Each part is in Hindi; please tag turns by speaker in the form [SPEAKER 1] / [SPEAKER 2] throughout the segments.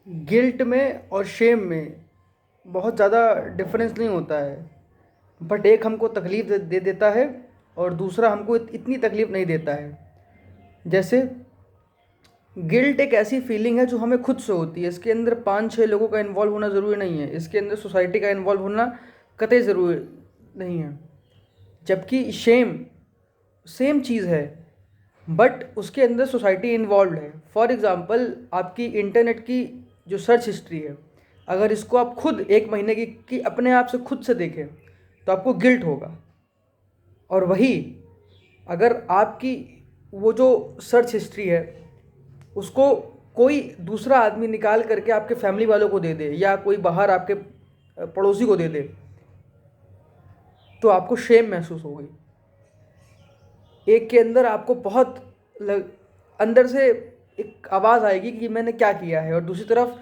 [SPEAKER 1] गिल्ट में और शेम में बहुत ज़्यादा डिफरेंस नहीं होता है, बट एक हमको तकलीफ़ दे देता है और दूसरा हमको इतनी तकलीफ़ नहीं देता है। जैसे गिल्ट एक ऐसी फीलिंग है जो हमें खुद से होती है, इसके अंदर 5-6 लोगों का इन्वॉल्व होना ज़रूरी नहीं है, इसके अंदर सोसाइटी का इन्वॉल्व होना कतई ज़रूरी नहीं है। जबकि शेम सेम चीज़ है, बट उसके अंदर सोसाइटी इन्वॉल्व है। फॉर एग्ज़ाम्पल, आपकी इंटरनेट की जो सर्च हिस्ट्री है, अगर इसको आप खुद 1 महीने की अपने आप से खुद से देखें तो आपको गिल्ट होगा। और वही अगर आपकी वो जो सर्च हिस्ट्री है उसको कोई दूसरा आदमी निकाल करके आपके फैमिली वालों को दे दे या कोई बाहर आपके पड़ोसी को दे दे, तो आपको शेम महसूस होगी। एक के अंदर आपको बहुत अंदर से एक आवाज़ आएगी कि मैंने क्या किया है, और दूसरी तरफ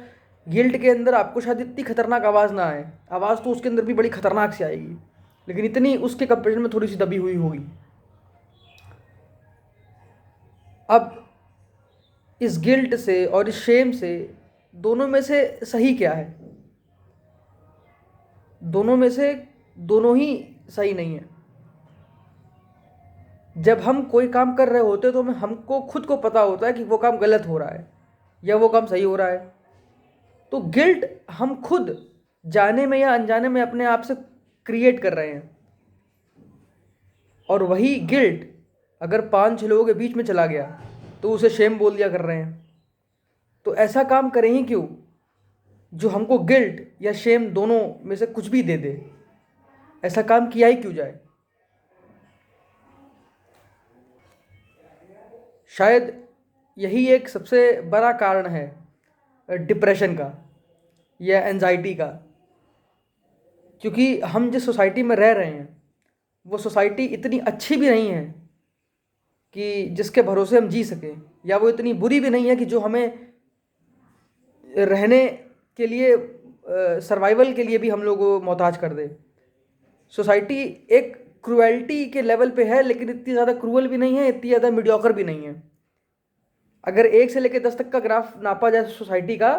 [SPEAKER 1] गिल्ट के अंदर आपको शायद इतनी खतरनाक आवाज़ ना आए, आवाज़ तो उसके अंदर भी बड़ी खतरनाक सी आएगी, लेकिन इतनी उसके कंपेरिजन में थोड़ी सी दबी हुई होगी। अब इस गिल्ट से और इस शेम से दोनों में से सही क्या है? दोनों में से दोनों ही सही नहीं है। जब हम कोई काम कर रहे होते तो हमको खुद को पता होता है कि वो काम गलत हो रहा है या वो काम सही हो रहा है। तो गिल्ट हम खुद जाने में या अनजाने में अपने आप से क्रिएट कर रहे हैं, और वही गिल्ट अगर 5-6 लोगों के बीच में चला गया तो उसे शेम बोल दिया कर रहे हैं। तो ऐसा काम करें ही क्यों जो हमको गिल्ट या शेम दोनों में से कुछ भी दे दे? ऐसा काम किया ही क्यों जाए? शायद यही एक सबसे बड़ा कारण है डिप्रेशन का या एंजाइटी का, क्योंकि हम जिस सोसाइटी में रह रहे हैं वो सोसाइटी इतनी अच्छी भी नहीं है कि जिसके भरोसे हम जी सकें, या वो इतनी बुरी भी नहीं है कि जो हमें रहने के लिए, सर्वाइवल के लिए भी हम लोग को मोहताज कर दे। सोसाइटी एक क्रूएल्टी के लेवल पे है, लेकिन इतनी ज़्यादा क्रूअल भी नहीं है, इतनी ज़्यादा मीडियोकर भी नहीं है। अगर 1 से लेकर 10 तक का ग्राफ नापा जाए सोसाइटी का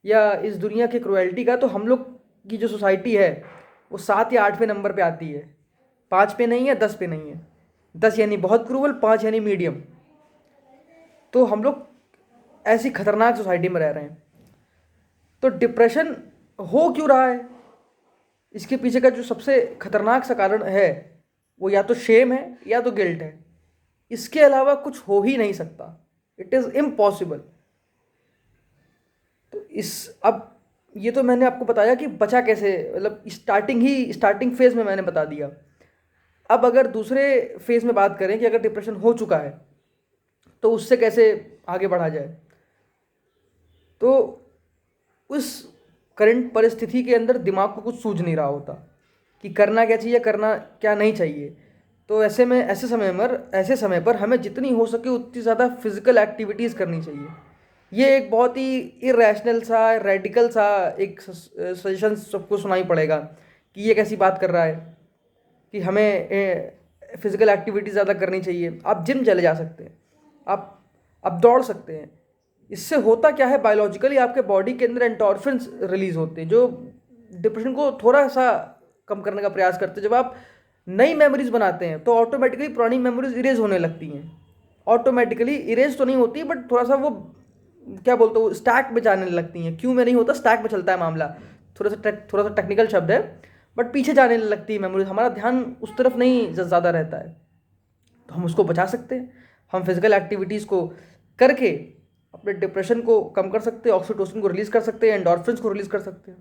[SPEAKER 1] या इस दुनिया की क्रूएल्टी का, तो हम लोग की जो सोसाइटी है वो 7 या 8वें नंबर पे आती है। 5 पे नहीं है, 10 पे नहीं है। 10 यानी बहुत क्रूअल, 5 यानी मीडियम। तो हम लोग ऐसी खतरनाक सोसाइटी में रह रहे हैं। तो डिप्रेशन हो क्यों रहा है? इसके पीछे का जो सबसे खतरनाक सा कारण है वो या तो शेम है या तो गिल्ट है। इसके अलावा कुछ हो ही नहीं सकता। It is impossible. तो अब ये तो मैंने आपको बताया कि बचा कैसे, मतलब स्टार्टिंग फेज में मैंने बता दिया। अब अगर दूसरे फेज में बात करें कि अगर डिप्रेशन हो चुका है तो उससे कैसे आगे बढ़ा जाए, तो उस करंट परिस्थिति के अंदर दिमाग को कुछ सूझ नहीं रहा होता कि करना क्या चाहिए, करना क्या नहीं चाहिए। तो ऐसे समय पर हमें जितनी हो सके उतनी ज़्यादा फिजिकल एक्टिविटीज़ करनी चाहिए। ये एक बहुत ही इरेशनल सा, रेडिकल सा एक सजेशन सबको सुनाई पड़ेगा कि ये कैसी बात कर रहा है कि हमें फिजिकल एक्टिविटी ज़्यादा करनी चाहिए। आप जिम चले जा सकते हैं, आप दौड़ सकते हैं। इससे होता क्या है, बायोलॉजिकली आपके बॉडी के अंदर एंडोर्फिन्स रिलीज होते हैं जो डिप्रेशन को थोड़ा सा कम करने का प्रयास करते हैं। जब आप नई मेमोरीज बनाते हैं तो ऑटोमेटिकली पुरानी मेमोरीज इरेज होने लगती हैं। ऑटोमेटिकली इरेज तो नहीं होती, बट थोड़ा सा वो क्या बोलते हो, स्टैक में जाने लगती हैं। क्यों में नहीं होता, स्टैक में चलता है मामला। थोड़ा सा टेक्निकल शब्द है, बट पीछे जाने लगती है मेमोरीज। हमारा ध्यान उस तरफ नहीं ज़्यादा रहता है, तो हम उसको बचा सकते हैं। हम फिजिकल एक्टिविटीज़ को करके अपने डिप्रेशन को कम कर सकते हैं, ऑक्सीटोसिन को रिलीज़ कर सकते हैं, एंडोर्फिन्स को रिलीज़ कर सकते हैं।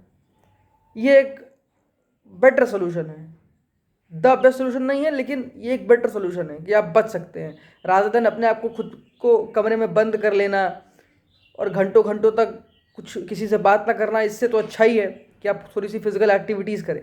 [SPEAKER 1] ये एक बेटर सोल्यूशन है। द बेस्ट सोल्यूशन नहीं है, लेकिन ये एक बेटर सोल्यूशन है कि आप बच सकते हैं, रादर देन अपने आप को खुद को कमरे में बंद कर लेना और घंटों घंटों तक कुछ किसी से बात ना करना। इससे तो अच्छा ही है कि आप थोड़ी सी फिजिकल एक्टिविटीज़ करें।